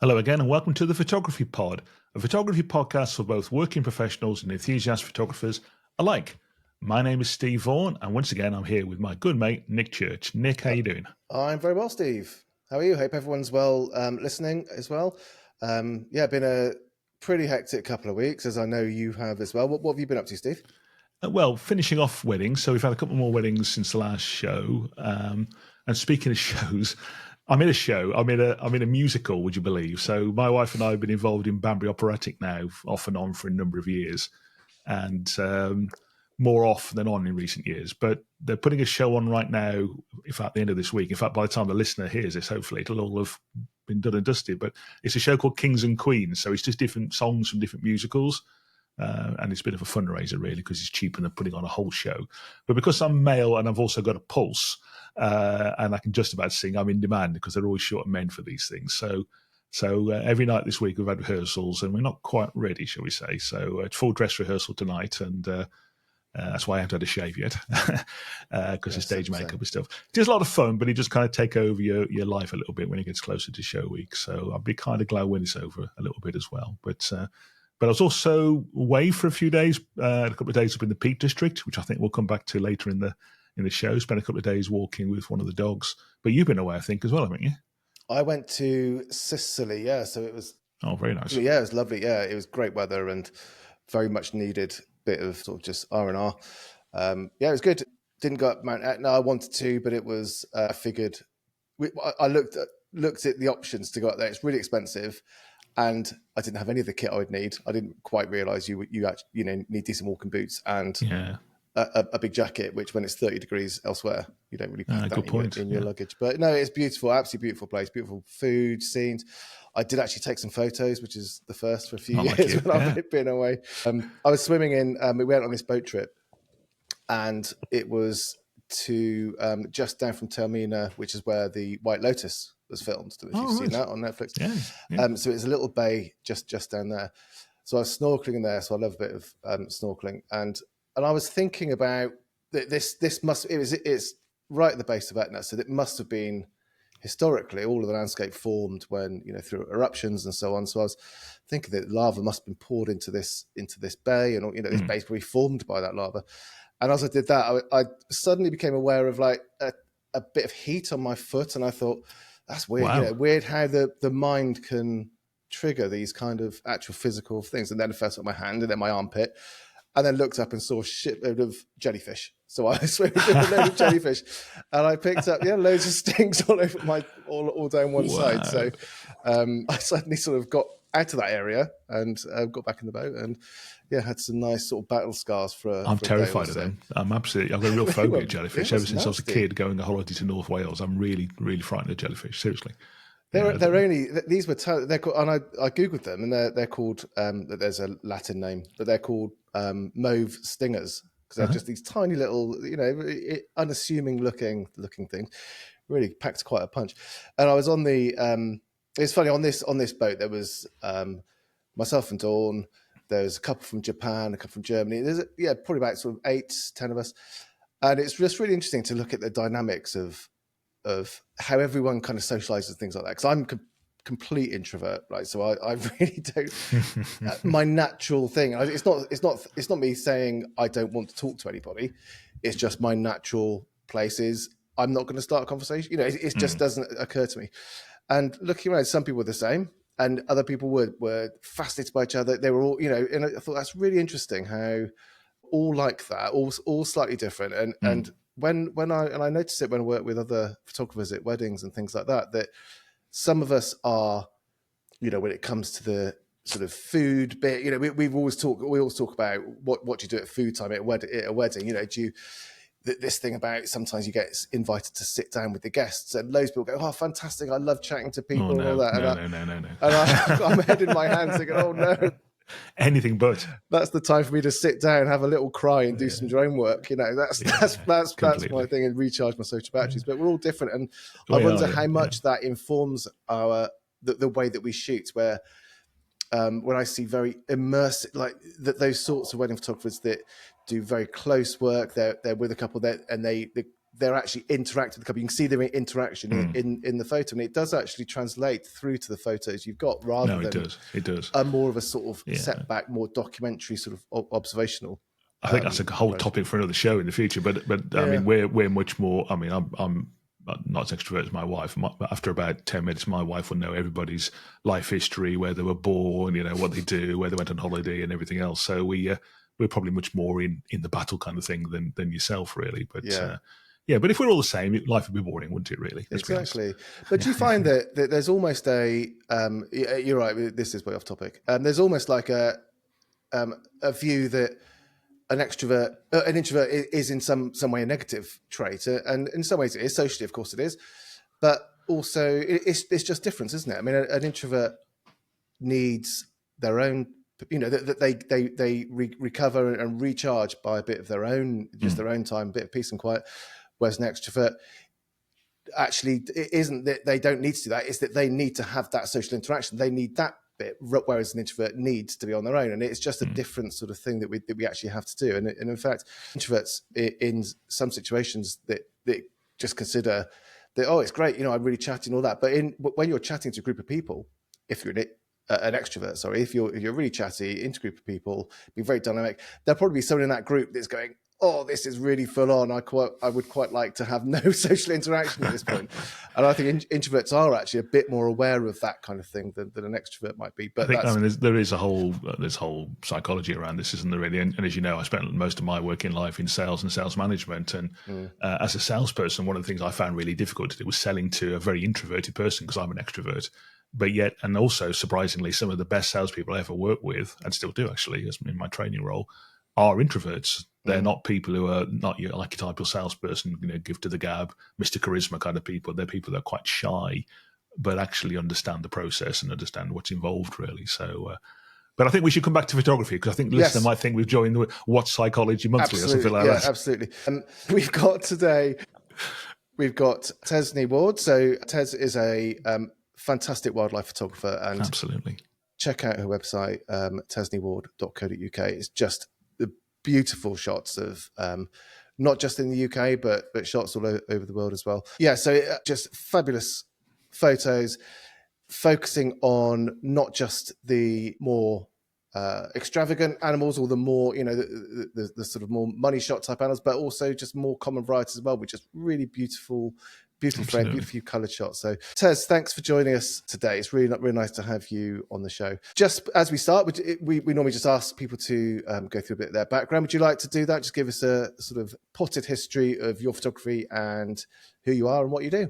Hello again, and welcome to the Photography Pod, a photography podcast for both working professionals and enthusiast photographers alike. My name is Steve Vaughan, and once again, I'm here with my good mate, Nick Church. Nick, how you doing? I'm very well, Steve. How are you? Hope everyone's well, listening as well. Been a pretty hectic couple of weeks, as I know you have as well. What have you been up to, Steve? Well, finishing off weddings. So we've had a couple more weddings since the last show. And speaking of shows, I'm in a show. I'm in a musical, would you believe? So my wife and I have been involved in Banbury Operatic now, off and on for a number of years, and more off than on in recent years. But they're putting a show on right now. In fact, the end of this week. In fact, by the time the listener hears this, hopefully it'll all have been done and dusted. But it's a show called Kings and Queens. So it's just different songs from different musicals. And it's a bit of a fundraiser, really, because it's cheaper than putting on a whole show. But because I'm male and I've also got a pulse, and I can just about sing, I'm in demand because they're always short of men for these things. So every night this week we've had rehearsals, and we're not quite ready, shall we say. So it's full dress rehearsal tonight, and that's why I haven't had a shave yet, because of stage makeup and stuff. It's just a lot of fun, but it just kind of take over your life a little bit when it gets closer to show week. So I'll be kind of glad when it's over a little bit as well. But I was also away for a few days, a couple of days up in the Peak District, which I think we'll come back to later in the show. Spent a couple of days walking with one of the dogs. But you've been away, I think, as well, haven't you? I went to Sicily, yeah. So it was... Oh, very nice. Yeah, it was lovely. Yeah, it was great weather and very much needed bit of sort of just R&R. It was good. Didn't go up Mount Etna. I wanted to, but it was, I figured... I looked at the options to go up there. It's really expensive. And I didn't have any of the kit I would need. I didn't quite realise you actually need decent walking boots and a big jacket, which when it's 30 degrees elsewhere, you don't really put that in your luggage. But no, it's beautiful, absolutely beautiful place, beautiful food, scenes. I did actually take some photos, which is the first for a few years when I've been away. I was swimming in, we went on this boat trip, and it was to just down from Taormina, which is where the White Lotus was filmed. I don't know if you've seen that on Netflix. Yeah. So it's a little bay just down there. So I was snorkeling there. So I love a bit of snorkeling, and I was thinking about this. It's right at the base of Etna, so it must have been historically all of the landscape formed when through eruptions and so on. So I was thinking that lava must have been poured into this bay, and this bay probably formed by that lava. And as I did that, I suddenly became aware of like a bit of heat on my foot, and I thought, that's weird. Wow. Weird how the mind can trigger these kind of actual physical things. And then first on my hand, and then my armpit, and then looked up and saw a shitload of jellyfish. So I was swimming with a load of jellyfish, and I picked up loads of stings all over all down one side. So I suddenly sort of got out of that area and got back in the boat, and had some nice sort of battle scars for. I'm terrified of them. I've got a real phobia of jellyfish ever since I was a kid going on holiday to North Wales. I'm really, really frightened of jellyfish. Seriously. They're only these were they're called, and I googled them, and they're called there's a Latin name, but they're called mauve stingers, because they're just these tiny little unassuming looking things. Really packed quite a punch. And I was on the it's funny, on this boat there was myself and Dawn. There's a couple from Japan, a couple from Germany. There's probably about sort of 8-10 of us, and it's just really interesting to look at the dynamics of how everyone kind of socializes, things like that. Because I'm a complete introvert, right? So I really don't. My natural thing. It's not me saying I don't want to talk to anybody. It's just my natural place is I'm not going to start a conversation. It just doesn't occur to me. And looking around, some people were the same, and other people were fascinated by each other. They were all, and I thought that's really interesting how all like that, all slightly different, and when I noticed it when I work with other photographers at weddings and things like that some of us are, when it comes to the sort of food bit, we always talk about what do you do at food time at a wedding, do you, this thing about sometimes you get invited to sit down with the guests, and loads of people go, oh, fantastic, I love chatting to people and all that. No. And I've got my head in my hands thinking, oh no. Anything but. That's the time for me to sit down, have a little cry, and do some drone work. That's my thing, and recharge my social batteries. But we're all different, and I wonder how much that informs the way that we shoot. Where when I see very immersive, like those sorts of wedding photographers that do very close work, they're with a couple and they they're actually interacting with the couple. You can see their interaction in the photo, and it does actually translate through to the photos you've got, rather than it does. A more of a sort of setback, more documentary sort of observational. I think that's a whole topic for another show in the future. But I mean, we're much more. I mean, I'm not as extrovert as my wife. But after about 10 minutes, my wife will know everybody's life history, where they were born, what they do, where they went on holiday, and everything else. So we're probably much more in the battle kind of thing than yourself, really. But but if we're all the same, life would be boring, wouldn't it? Really, exactly. But do you find that there's almost a you're right. This is way off topic. There's almost like a view that an introvert is in some way a negative trait, and in some ways it is. Socially, of course, it is, but also it's just difference, isn't it? I mean, an introvert needs their own, that they recover and recharge by a bit of their own, just their own time, a bit of peace and quiet. Whereas an extrovert, actually, it isn't that they don't need to do that; it's that they need to have that social interaction. They need that bit, whereas an introvert needs to be on their own, and it's just a different sort of thing that we actually have to do. And in fact, introverts in some situations that just consider that, oh, it's great, I'm really chatting, all that. But when you're chatting to a group of people, if you're an extrovert, sorry, if you're really chatty into a group of people, be very dynamic, there'll probably be someone in that group that's going, oh, this is really full on. I would quite like to have no social interaction at this point. And I think introverts are actually a bit more aware of that kind of thing than an extrovert might be. But I think there is there's whole psychology around this, isn't there? Really, and as you know, I spent most of my working life in sales and sales management. And as a salesperson, one of the things I found really difficult to do was selling to a very introverted person, because I'm an extrovert. But yet, and also surprisingly, some of the best salespeople I ever worked with, and still do actually, as in my training role, are introverts. They're not people who are not your archetypal salesperson, give to the gab, Mr. Charisma kind of people. They're people that are quite shy, but actually understand the process and understand what's involved, really. So, but I think we should come back to photography, because I think the listener might think we've joined the What's Psychology Monthly or something like that. Absolutely. We've got Tesni Ward. So Tes is a fantastic wildlife photographer, and absolutely check out her website, tesniward.co.uk. It's just beautiful shots of not just in the UK, but shots all over the world as well. Yeah, so just fabulous photos, focusing on not just the more extravagant animals, or the more, the sort of more money shot type animals, but also just more common varieties as well, which is really beautifully framed, beautifully coloured shots. So, Tez, thanks for joining us today. It's really nice to have you on the show. Just as we start, we normally just ask people to go through a bit of their background. Would you like to do that? Just give us a sort of potted history of your photography and who you are and what you do.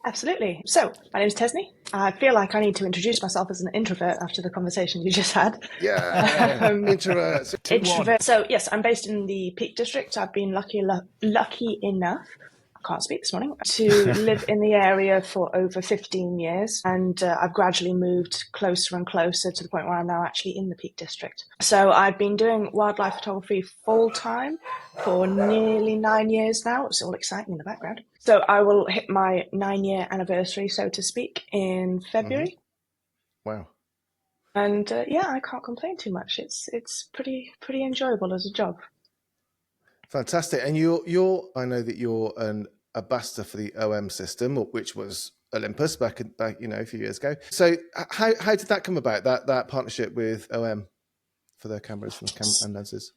Absolutely. So, my name is Tesni. I feel like I need to introduce myself as an introvert after the conversation you just had. Yeah, introverts. Introvert. So, yes, I'm based in the Peak District. I've been lucky enough, I can't speak this morning, to live in the area for over 15 years. And I've gradually moved closer and closer to the point where I'm now actually in the Peak District. So I've been doing wildlife photography full time for nearly 9 years now. It's all exciting in the background. So I will hit my 9-year anniversary, so to speak, in February. Wow. And I can't complain too much. It's pretty enjoyable as a job. Fantastic. And I know that you're an ambassador for the OM system, which was Olympus back a few years ago. So how did that come about, that partnership with OM for their cameras and lenses?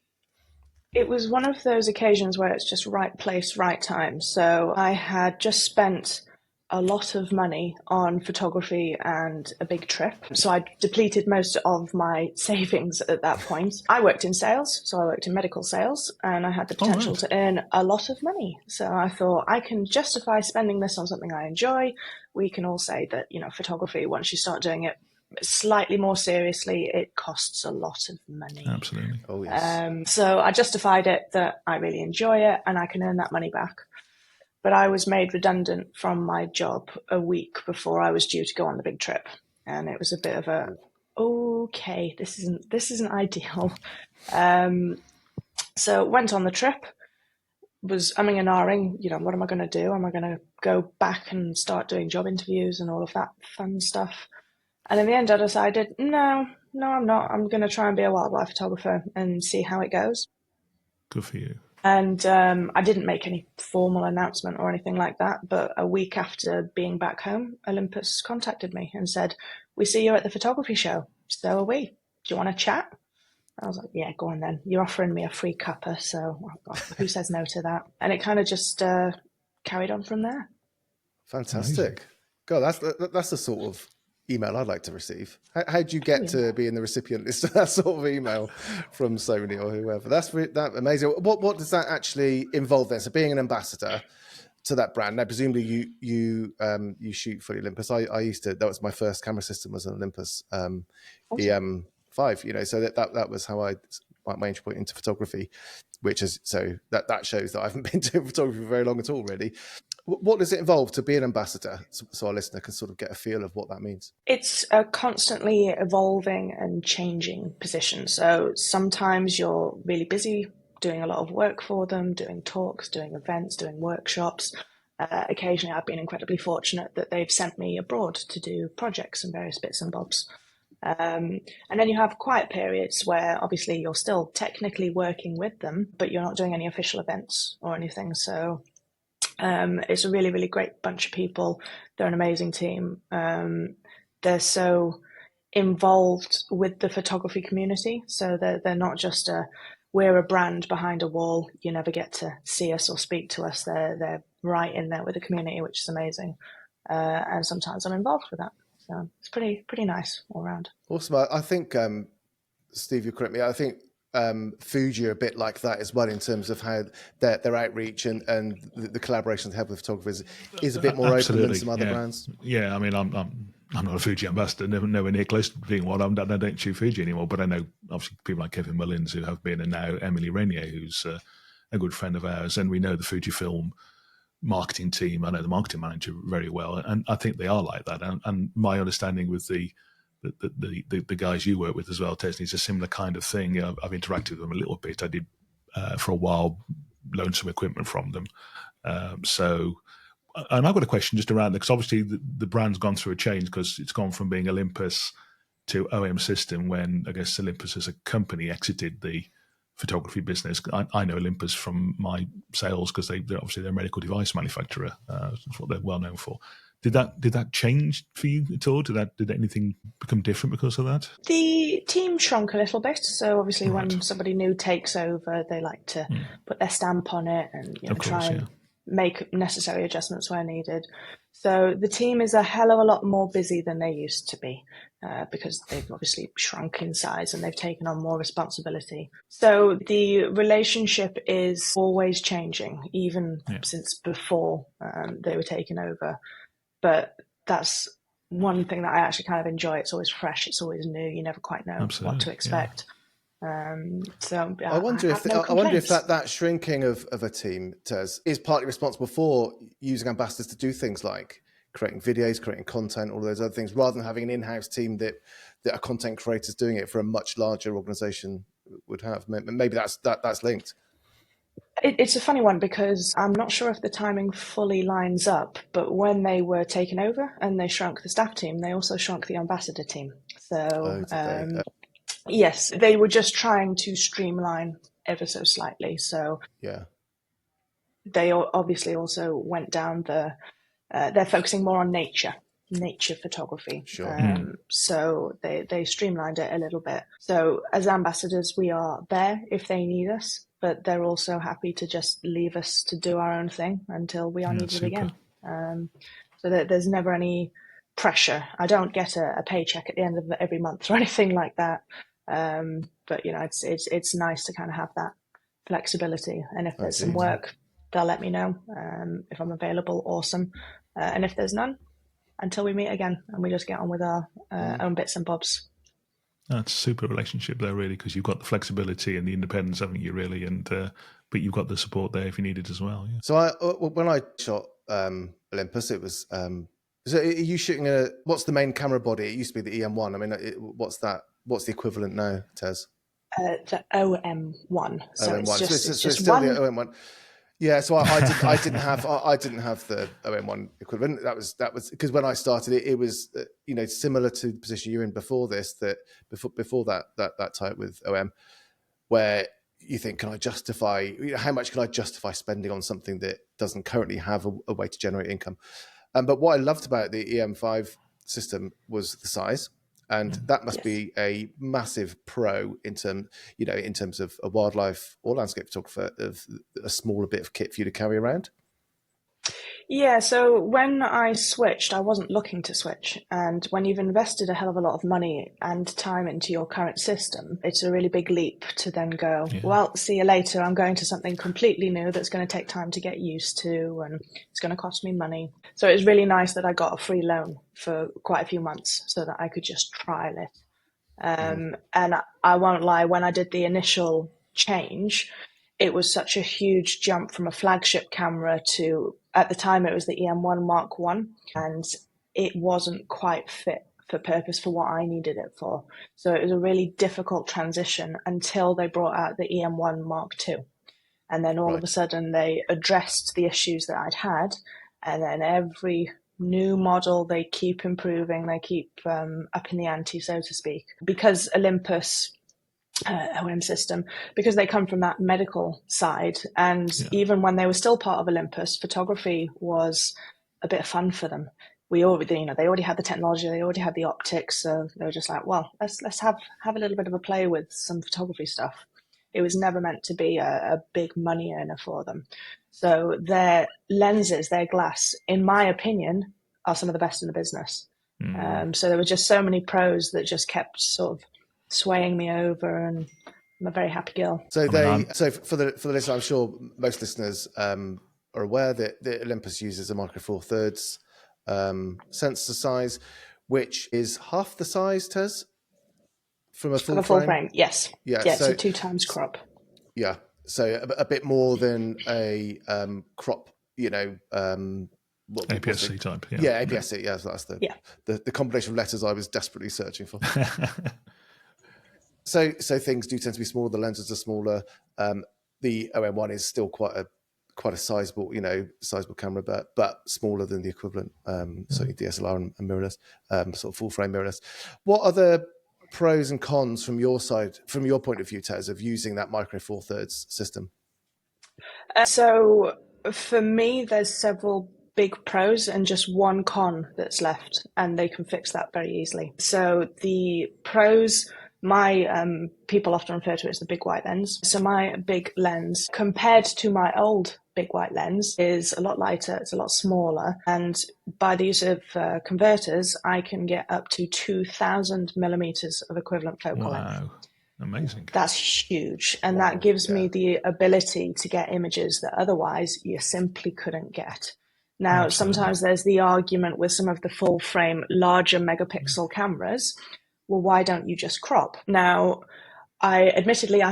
It was one of those occasions where it's just right place, right time. So I had just spent a lot of money on photography and a big trip. So I depleted most of my savings at that point. I worked in sales, so I worked in medical sales, and I had the potential to earn a lot of money. So I thought, I can justify spending this on something I enjoy. We can all say that, photography, once you start doing it slightly more seriously, it costs a lot of money. Absolutely. Oh, yes. So I justified it that I really enjoy it and I can earn that money back. But I was made redundant from my job a week before I was due to go on the big trip. And it was a bit of okay, this isn't ideal. So went on the trip, was umming and ahhing, what am I going to do? Am I going to go back and start doing job interviews and all of that fun stuff? And in the end, I decided, no, I'm not. I'm going to try and be a wildlife photographer and see how it goes. Good for you. And I didn't make any formal announcement or anything like that. But a week after being back home, Olympus contacted me and said, "We see you're at the photography show. So are we. Do you want to chat?" I was like, "Yeah, go on then. You're offering me a free cuppa, so who says no to that?" And it kind of just carried on from there. Fantastic. Amazing. God, that's the sort of email I'd like to receive. How do you get to be in the recipient list of that sort of email from Sony or whoever? That's amazing. What does that actually involve then? So being an ambassador to that brand. Now, presumably you shoot for the Olympus. I used to. That was my first camera system, was an Olympus EM5. You know, so that was how my entry point into photography. Which is so that shows that I haven't been doing photography for very long at all, really. What does it involve to be an ambassador, so our listener can sort of get a feel of what that means? It's a constantly evolving and changing position. So sometimes you're really busy doing a lot of work for them, doing talks, doing events, doing workshops. Occasionally I've been incredibly fortunate that they've sent me abroad to do projects and various bits and bobs. And then you have quiet periods where obviously you're still technically working with them, but you're not doing any official events or anything. So it's a really, really great bunch of people. They're an amazing team. They're so involved with the photography community. So they're not just we're a brand behind a wall. You never get to see us or speak to us. They're right in there with the community, which is amazing. And sometimes I'm involved with that. So it's pretty nice all around. Awesome. I think, Steve, you correct me. I think Fuji are a bit like that as well in terms of how their outreach and the collaborations they have with photographers is a bit more open than some other brands. Yeah, I mean, I'm not a Fuji ambassador, nowhere near close to being one. I don't shoot Fuji anymore, but I know obviously people like Kevin Mullins who have been, and now Emily Renier, who's a good friend of ours, and we know the Fujifilm marketing team. I know the marketing manager very well, and I think they are like that. And my understanding with the guys you work with as well, Tesni, is a similar kind of thing. I've interacted with them a little bit. I did for a while loan some equipment from them. And I've got a question just around that, because obviously the brand's gone through a change, because it's gone from being Olympus to OM System, when I guess Olympus as a company exited the photography business. I know Olympus from my sales, because they're a medical device manufacturer. That's what they're well known for. Did that change for you at all? Did anything become different because of that? The team shrunk a little bit. So obviously, when somebody new takes over, they like to put their stamp on it and try and make necessary adjustments where needed. So the team is a hell of a lot more busy than they used to be, because they've obviously shrunk in size and they've taken on more responsibility. So the relationship is always changing, even since before they were taken over. But that's one thing that I actually kind of enjoy. It's always fresh. It's always new. You never quite know what to expect. So I wonder if that shrinking of a team, Tez, is partly responsible for using ambassadors to do things like creating videos, creating content, all those other things, rather than having an in-house team that are content creators doing it for a much larger organization would have. Maybe that's linked. It's a funny one, because I'm not sure if the timing fully lines up, but when they were taken over and they shrunk the staff team, they also shrunk the ambassador team. So yes, they were just trying to streamline ever so slightly. So they obviously also went down they're focusing more on nature photography. Sure. So they streamlined it a little bit. So as ambassadors, we are there if they need us, but they're also happy to just leave us to do our own thing until we are needed again. So there's never any pressure. I don't get a paycheck at the end of every month or anything like that. But it's nice to kind of have that flexibility. And if there's some work, they'll let me know. If I'm available, awesome. And if there's none, until we meet again, and we just get on with our own bits and bobs. That's a super relationship there, really, because you've got the flexibility and the independence, haven't you, really? And but you've got the support there if you need it as well. Yeah. So when I shot Olympus, it was. So are you shooting what's the main camera body? It used to be the EM1. I mean, what's that? What's the equivalent now, Tez? The OM1. So OM1. It's just still one. the OM1. Yeah, so I didn't have the OM1 equivalent. That was because when I started it was similar to the position you're in before this, before that type with OM, where you think, can I justify, how much can I justify spending on something that doesn't currently have a way to generate income? But what I loved about the EM5 system was the size. And that must be a massive pro in terms of a wildlife or landscape photographer, of a smaller bit of kit for you to carry around. Yeah, so when I switched, I wasn't looking to switch. And when you've invested a hell of a lot of money and time into your current system, it's a really big leap to then go, well, see you later. I'm going to something completely new that's going to take time to get used to, and it's going to cost me money. So it was really nice that I got a free loan for quite a few months so that I could just trial it. And I won't lie, when I did the initial change, it was such a huge jump from a flagship camera to, at the time it was the EM1 Mark 1, and it wasn't quite fit for purpose for what I needed it for. So it was a really difficult transition until they brought out the EM1 Mark 2. And then all of a sudden they addressed the issues that I'd had. And then every new model, they keep improving, they keep up in the ante, so to speak. Because Olympus OM system, because they come from that medical side, and even when they were still part of Olympus, photography was a bit of fun for them. They already had the technology, they already had the optics, so they were just like, well, let's have a little bit of a play with some photography stuff. It was never meant to be a big money earner for them. So their lenses, their glass, in my opinion, are some of the best in the business. So there were just so many pros that just kept sort of swaying me over, and I'm a very happy girl. So for the listener, I'm sure most listeners are aware that the Olympus uses a micro four thirds sensor size, which is half the size, Tez, from a full frame. Yes. Yeah, so 2 times crop. Yeah, so a bit more than a crop, APS-C type. Yeah, APS-C. Yeah, that's the combination of letters I was desperately searching for. So things do tend to be smaller. The lenses are smaller. The OM1 is still quite a sizable, sizable camera, but smaller than the equivalent, certainly DSLR and mirrorless, sort of full frame mirrorless. What are the pros and cons from your side, from your point of view, Tez, of using that micro four thirds system? So for me, there's several big pros and just one con that's left, and they can fix that very easily. So the pros, my people often refer to it as the big white lens. So my big lens, compared to my old big white lens, is a lot lighter, it's a lot smaller, and by the use of converters, I can get up to 2,000 millimeters of equivalent focal length. Wow, amazing. That's huge, and that gives me the ability to get images that otherwise you simply couldn't get. Now, sometimes there's the argument with some of the full frame, larger megapixel cameras, well, why don't you just crop? Now, I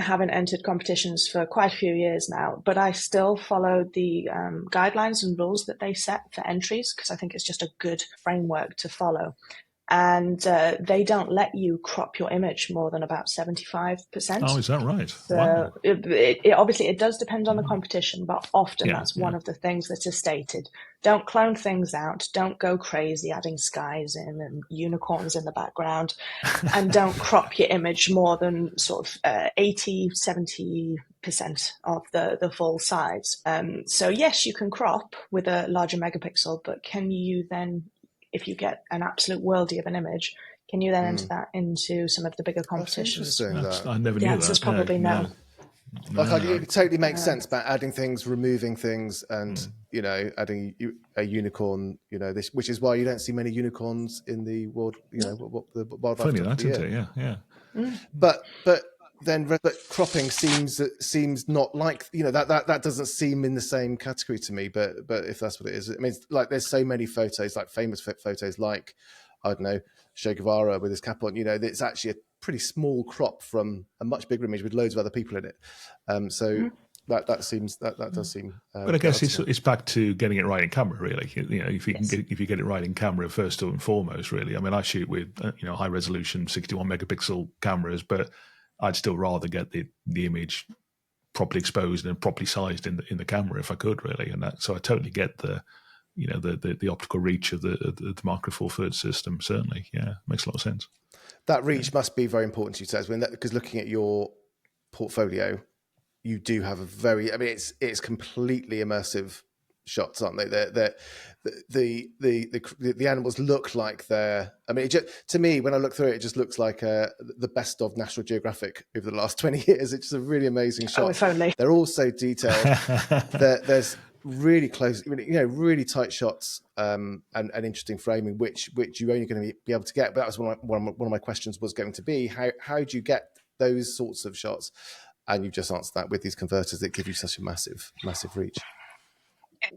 haven't entered competitions for quite a few years now, but I still follow the guidelines and rules that they set for entries, because I think it's just a good framework to follow. And they don't let you crop your image more than about 75%. Oh, is that right? So wow. it obviously, it does depend on the competition, but often that's one of the things that is stated. Don't clone things out. Don't go crazy adding skies in and unicorns in the background. And don't crop your image more than sort of 80, 70% of the full size. So yes, you can crop with a larger megapixel, but can you then, if you get an absolute worldie of an image, can you then enter that into some of the bigger competitions? I never knew that. The answer's probably no. It totally makes sense about adding things, removing things, and adding a unicorn. Which is why you don't see many unicorns in the world. The wildlife. Funny that, isn't it? Yeah. But cropping seems not like that doesn't seem in the same category to me. But if that's what it is, I mean, like there's so many photos, like famous photos, like I don't know, Che Guevara with his cap on. It's actually a pretty small crop from a much bigger image with loads of other people in it. That does seem. But I guess it's back to getting it right in camera, really. If you get it right in camera first and foremost, really. I mean, I shoot with high resolution 61 megapixel cameras, but I'd still rather get the image properly exposed and properly sized in the camera if I could, really. And so I totally get the optical reach of the micro four thirds system. Certainly, makes a lot of sense. That reach must be very important to you, Tez, because looking at your portfolio, you do have a very, I mean, it's completely immersive shots, aren't they? The animals look like they're, I mean, to me, when I look through it, it just looks like the best of National Geographic over the last 20 years. It's just a really amazing shot. Oh, if only. They're all so detailed. There's really close, really tight shots and interesting framing, which you're only going to be able to get. But that was one of my questions was going to be, how do you get those sorts of shots? And you've just answered that with these converters that give you such a massive reach.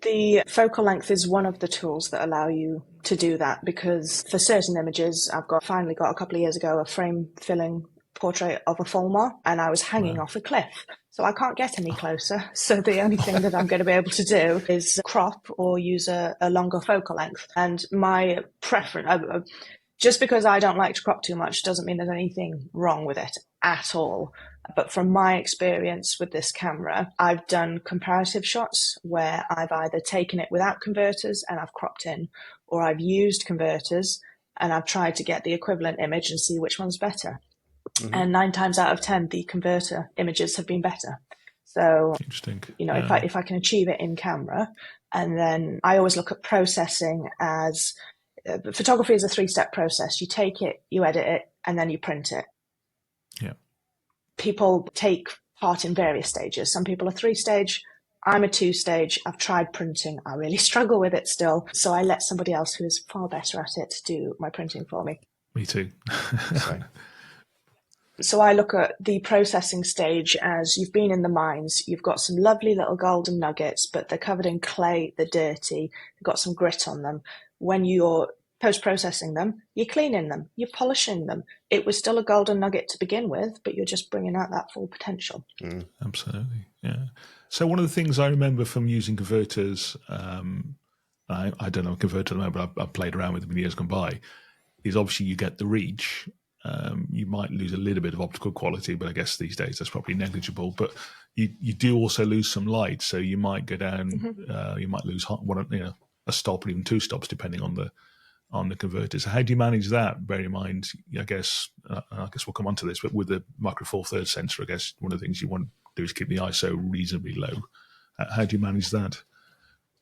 The focal length is one of the tools that allow you to do that, because for certain images, finally got a couple of years ago a frame filling portrait of a fulmar, and I was hanging off a cliff. So I can't get any closer. So the only thing that I'm going to be able to do is crop or use a longer focal length. And my preference, just because I don't like to crop too much doesn't mean there's anything wrong with it at all. But from my experience with this camera, I've done comparative shots where I've either taken it without converters and I've cropped in, or I've used converters and I've tried to get the equivalent image and see which one's better. Mm-hmm. And 9 times out of 10, the converter images have been better. So, interesting. If I can achieve it in camera, and then I always look at processing as photography is a 3-step process. You take it, you edit it, and then you print it. Yeah. People take part in various stages. Some people are 3-stage. I'm a 2-stage. I've tried printing. I really struggle with it still. So I let somebody else who is far better at it do my printing for me. Me too. So I look at the processing stage as you've been in the mines. You've got some lovely little golden nuggets, but they're covered in clay. They're dirty. They've got some grit on them. When you're post-processing them, you're cleaning them, you're polishing them. It was still a golden nugget to begin with, but you're just bringing out that full potential. Absolutely, yeah. So one of the things I remember from using converters, I don't know a converter at the moment, but I've played around with them in years gone by, is obviously you get the reach. You might lose a little bit of optical quality, but I guess these days that's probably negligible. But you do also lose some light, so you might go down, you might lose a stop or even 2 stops depending on the converters. How do you manage that? Bear in mind, I guess we'll come on to this, but with the Micro Four Thirds sensor, I guess one of the things you want to do is keep the ISO reasonably low. How do you manage that?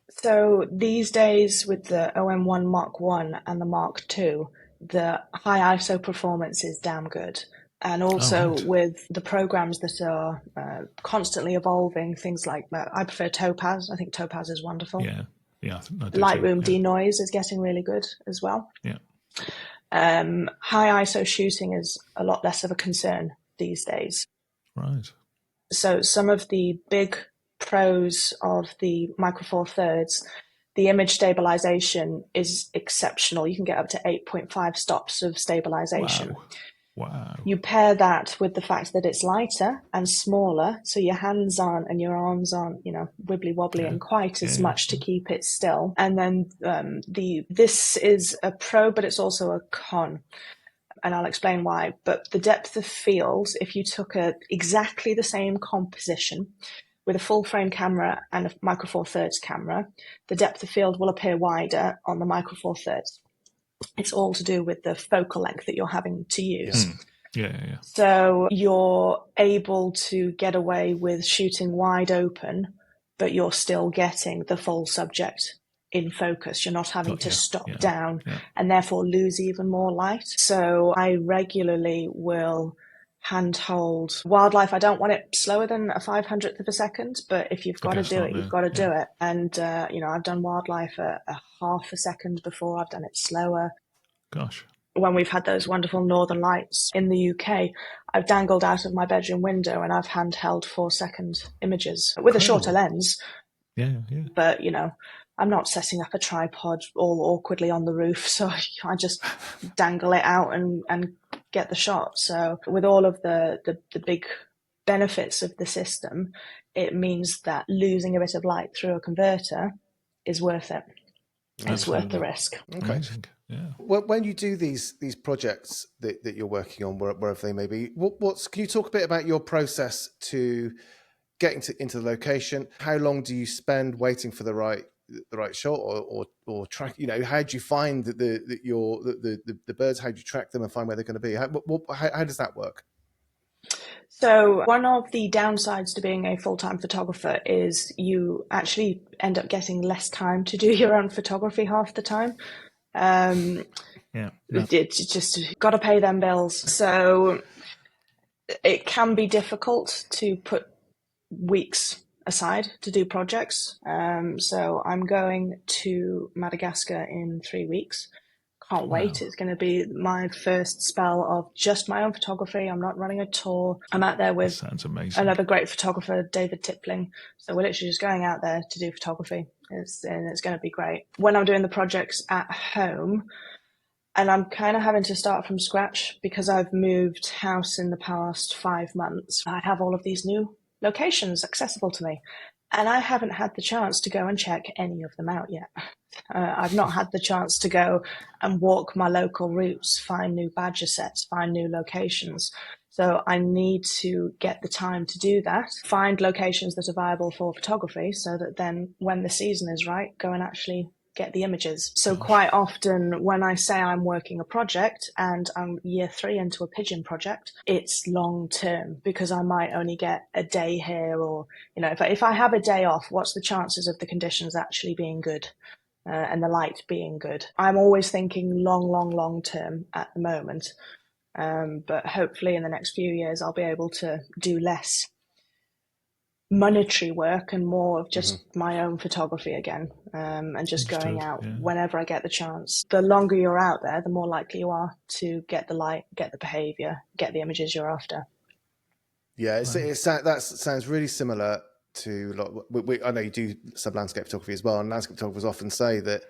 So these days with the OM1 Mark 1 and the Mark 2, the high ISO performance is damn good. And also with the programs that are constantly evolving, things like, I prefer Topaz. I think Topaz is wonderful. Yeah. Lightroom denoise is getting really good as well. Yeah. High ISO shooting is a lot less of a concern these days. Right. So some of the big pros of the Micro Four Thirds, the image stabilization is exceptional. You can get up to 8.5 stops of stabilization. Wow. You pair that with the fact that it's lighter and smaller, so your hands aren't and your arms aren't, wibbly wobbly and quite as much to keep it still. And then this is a pro, but it's also a con. And I'll explain why. But the depth of field, if you took exactly the same composition with a full frame camera and a Micro Four Thirds camera, the depth of field will appear wider on the Micro Four Thirds. It's all to do with the focal length that you're having to use. Yeah. So you're able to get away with shooting wide open, but you're still getting the full subject in focus. You're not having to stop down and therefore lose even more light. So I regularly will handhold wildlife. I don't want it slower than a 500th of a second, but if you've got to do it, you've got to do it. And, I've done wildlife a half a second before. I've done it slower. Gosh. When we've had those wonderful northern lights in the UK, I've dangled out of my bedroom window and I've handheld 4-second images with a shorter lens. Yeah. But, I'm not setting up a tripod all awkwardly on the roof, so I just dangle it out and get the shot. So with all of the big benefits of the system, it means that losing a bit of light through a converter is worth it. It's worth the risk. Okay. Amazing. Yeah. When you do these projects that you're working on, wherever they may be, can you talk a bit about your process to getting into the location? How long do you spend waiting for the right shot or track? How do you find the birds? How do you track them and find where they're going to be? How does that work? So one of the downsides to being a full-time photographer is you actually end up getting less time to do your own photography half the time. It's just got to pay them bills. So it can be difficult to put weeks aside to do projects. So I'm going to Madagascar in 3 weeks. Can't wait. It's going to be my first spell of just my own photography. I'm not running a tour. I'm out there with another great photographer, David Tipling. So we're literally just going out there to do photography. It's going to be great. When I'm doing the projects at home, and I'm kind of having to start from scratch because I've moved house in the past 5 months, I have all of these new locations accessible to me. And I haven't had the chance to go and check any of them out yet. I've not had the chance to go and walk my local routes, find new badger sets, find new locations. So I need to get the time to do that, find locations that are viable for photography so that then when the season is right, go and actually get the images. So quite often when I say I'm working a project and I'm year 3 into a pigeon project, it's long term because I might only get a day here, or, you know, if I have a day off, what's the chances of the conditions actually being good and the light being good? I'm always thinking long term at the moment. But hopefully in the next few years, I'll be able to do less monetary work and more of just my own photography again, and just going out whenever I get the chance. The longer you're out there, the more likely you are to get the light, get the behavior, get the images you're after. Yeah, that sounds really similar to, I know you do some landscape photography as well, and landscape photographers often say that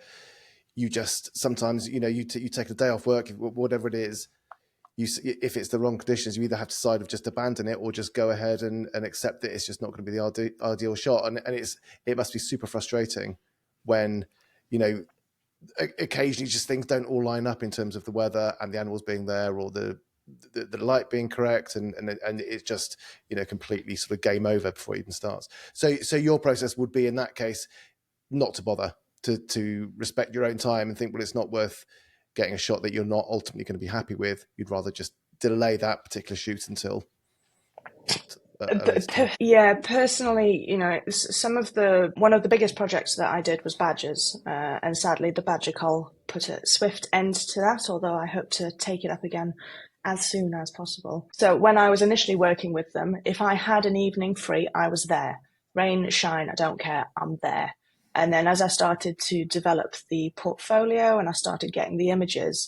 you just sometimes, you know, you take a day off work, whatever it is, if it's the wrong conditions, you either have to decide of just abandon it or just go ahead and accept that it's just not going to be the ideal shot. And it must be super frustrating when, you know, occasionally just things don't all line up in terms of the weather and the animals being there or the light being correct, and it's just, you know, completely sort of game over before it even starts. So your process would be in that case not to bother, to respect your own time and think, well, it's not worth getting a shot that you're not ultimately going to be happy with. You'd rather just delay that particular shoot until. Personally, you know, one of the biggest projects that I did was badgers, and sadly the badger cull put a swift end to that, although I hope to take it up again as soon as possible. So when I was initially working with them, if I had an evening free, I was there. Rain, shine, I don't care, I'm there. And then as I started to develop the portfolio and I started getting the images,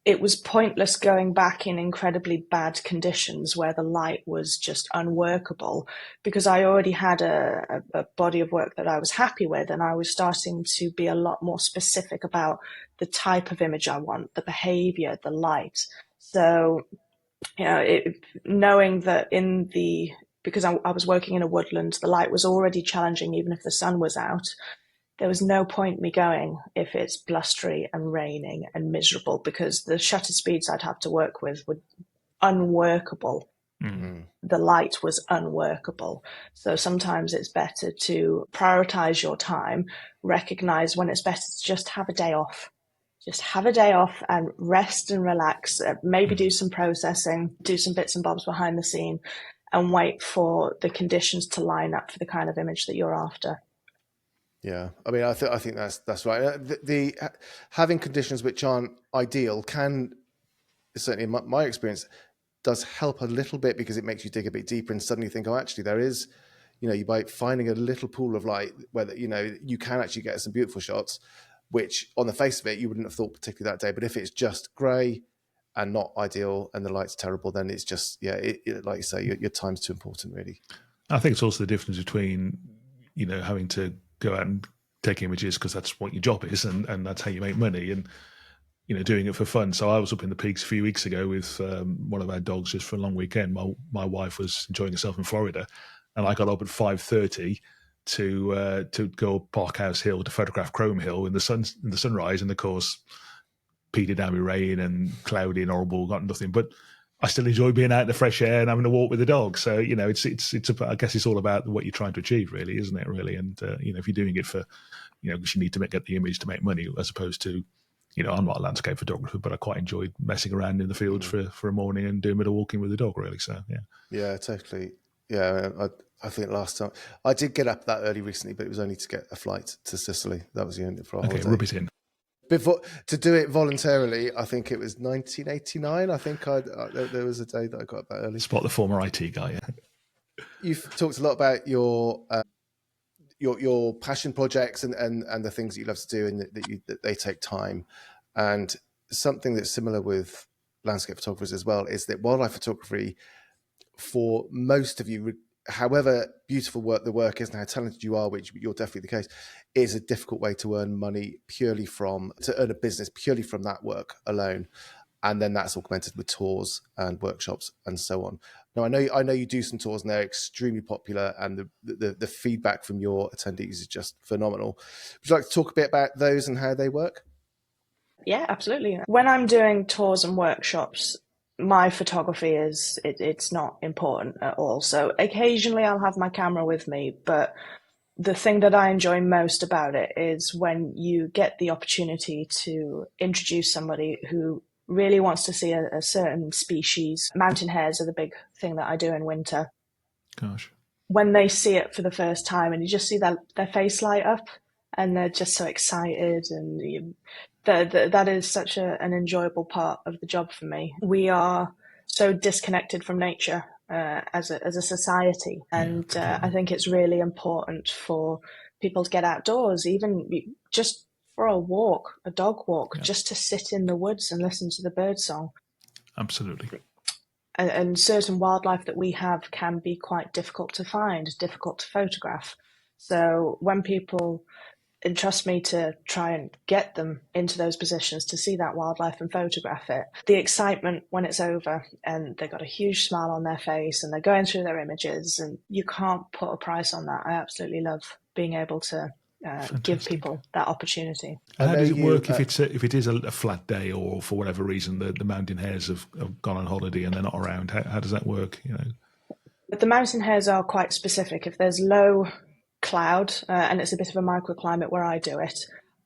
it was pointless going back in incredibly bad conditions where the light was just unworkable, because I already had a body of work that I was happy with, and I was starting to be a lot more specific about the type of image I want, the behavior, the light. So, you know, knowing that because I was working in a woodland, the light was already challenging even if the sun was out. There was no point me going if it's blustery and raining and miserable, because the shutter speeds I'd have to work with were unworkable. The light was unworkable. So sometimes it's better to prioritize your time, recognize when it's better to just have a day off. Just have a day off and rest and relax, maybe do some processing, do some bits and bobs behind the scene, and wait for the conditions to line up for the kind of image that you're after. Yeah, I mean, I think that's right. The having conditions which aren't ideal can, certainly in my experience, does help a little bit, because it makes you dig a bit deeper and suddenly think, oh, actually, there is, you know, by finding a little pool of light where, you know, you can actually get some beautiful shots, which on the face of it you wouldn't have thought particularly that day. But if it's just grey and not ideal and the light's terrible, then it's just, like you say, your time's too important, really. I think it's also the difference between, you know, having to go out and take images because that's what your job is, and that's how you make money, and, you know, doing it for fun. So I was up in the peaks a few weeks ago with one of our dogs just for a long weekend. My wife was enjoying herself in Florida, and I got up at 5:30 to go up Parkhouse Hill to photograph Chrome Hill in the sunrise, and of course petered down with rain and cloudy and horrible, got nothing. But I still enjoy being out in the fresh air and having a walk with the dog. So, you know, it's I guess it's all about what you're trying to achieve, really, isn't it? Really, and you know, if you're doing it for, you know, because you need to get the image to make money, as opposed to, I'm not a landscape photographer, but I quite enjoyed messing around in the fields for a morning and doing a bit of walking with the dog, really. So, yeah. Yeah, totally. Yeah, I think last time I did get up that early recently, but it was only to get a flight to Sicily. That was the only for a holiday. Rub it in. Before to do it voluntarily, I think it was 1989. I think there was a day that I got up that early. Spot the former IT guy. Yeah. You've talked a lot about your passion projects and the things that you love to do, and that they take time. And something that's similar with landscape photographers as well is that wildlife photography, for most of you, however beautiful the work is and how talented you are, which you're definitely the case, is a difficult way to earn money to earn a business purely from that work alone. And then that's augmented with tours and workshops and so on. Now, I know you do some tours and they're extremely popular, and the feedback from your attendees is just phenomenal. Would you like to talk a bit about those and how they work? Yeah, absolutely. When I'm doing tours and workshops, my photography it's not important at all. So occasionally I'll have my camera with me, but the thing that I enjoy most about it is when you get the opportunity to introduce somebody who really wants to see a certain species. Mountain hares are the big thing that I do in winter. Gosh. When they see it for the first time and you just see their face light up and they're just so excited, and that is such an enjoyable part of the job for me. We are so disconnected from nature as a society, and I think it's really important for people to get outdoors, even just for a walk, a dog walk, just to sit in the woods and listen to the bird song. Absolutely. And certain wildlife that we have can be quite difficult to find, difficult to photograph. So when people entrust me to try and get them into those positions to see that wildlife and photograph it, the excitement when it's over and they've got a huge smile on their face and they're going through their images, and you can't put a price on that. I absolutely love being able to give people that opportunity. And how does it work if it is a flat day, or for whatever reason the mountain hares have gone on holiday and they're not around? How does that work? But the mountain hares are quite specific. If there's low cloud and it's a bit of a microclimate where I do it,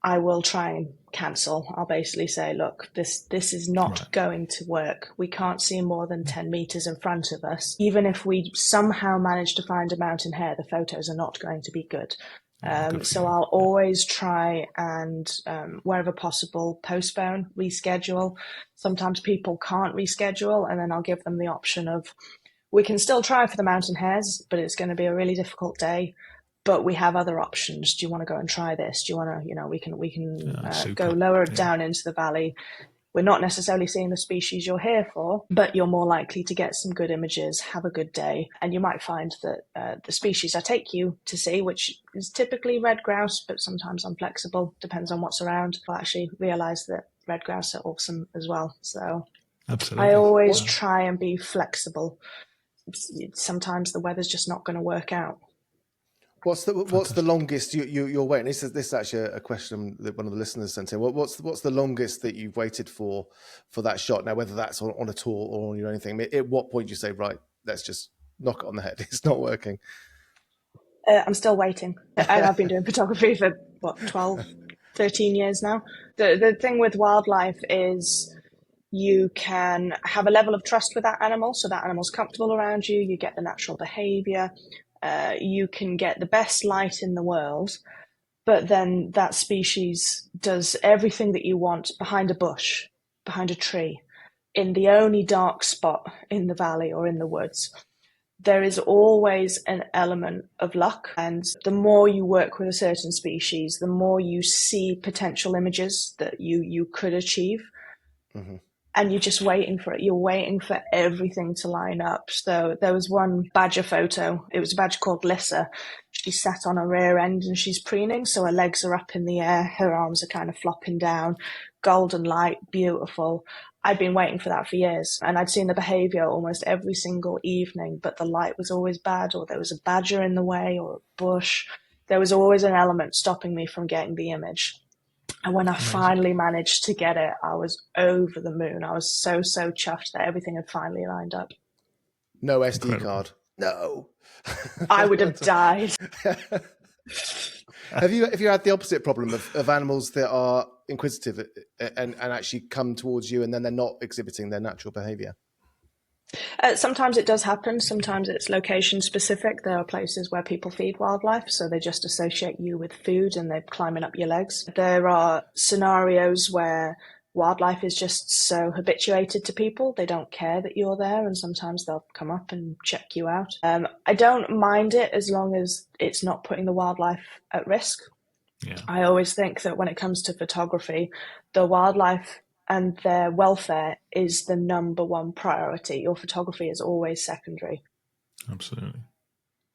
I will try and cancel. I'll basically say, look, this is not going to work. We can't see more than 10 meters in front of us. Even if we somehow manage to find a mountain hare, the photos are not going to be good. So I'll always try and, wherever possible, postpone, reschedule. Sometimes people can't reschedule, and then I'll give them the option of, we can still try for the mountain hares, but it's going to be a really difficult day. But we have other options. Do you want to go and try this? Do you want to, we can go lower down into the valley. We're not necessarily seeing the species you're here for, but you're more likely to get some good images, have a good day. And you might find that the species I take you to see, which is typically red grouse, but sometimes I'm flexible, depends on what's around. I'll actually realise that red grouse are awesome as well. So absolutely. I always try and be flexible. Sometimes the weather's just not going to work out. What's the longest you're waiting? This is actually a question that one of the listeners sent in. What's the longest that you've waited for that shot? Now, whether that's on a tour or on your own thing, at what point do you say, right, let's just knock it on the head? It's not working. I'm still waiting. And I've been doing photography for 12, 13 years now. The thing with wildlife is you can have a level of trust with that animal, so that animal's comfortable around you. You get the natural behavior. You can get the best light in the world, but then that species does everything that you want behind a bush, behind a tree, in the only dark spot in the valley or in the woods. There is always an element of luck, and the more you work with a certain species, the more you see potential images that you could achieve. Mm-hmm. And you're just waiting for it. You're waiting for everything to line up. So there was one badger photo. It was a badger called Lissa. She's sat on her rear end and she's preening. So her legs are up in the air. Her arms are kind of flopping down. Golden light, beautiful. I'd been waiting for that for years. And I'd seen the behavior almost every single evening, but the light was always bad, or there was a badger in the way, or a bush. There was always an element stopping me from getting the image. And when I finally managed to get it, I was over the moon. I was so chuffed that everything had finally lined up. No SD card. No. I would have died. Have you had the opposite problem of animals that are inquisitive and actually come towards you and then they're not exhibiting their natural behaviour? Sometimes it does happen. Sometimes it's location specific. There are places where people feed wildlife, so they just associate you with food and they're climbing up your legs. There are scenarios where wildlife is just so habituated to people, they don't care that you're there, and sometimes they'll come up and check you out. I don't mind it as long as it's not putting the wildlife at risk. Yeah. I always think that when it comes to photography, the wildlife and their welfare is the number one priority. Your photography is always secondary. Absolutely.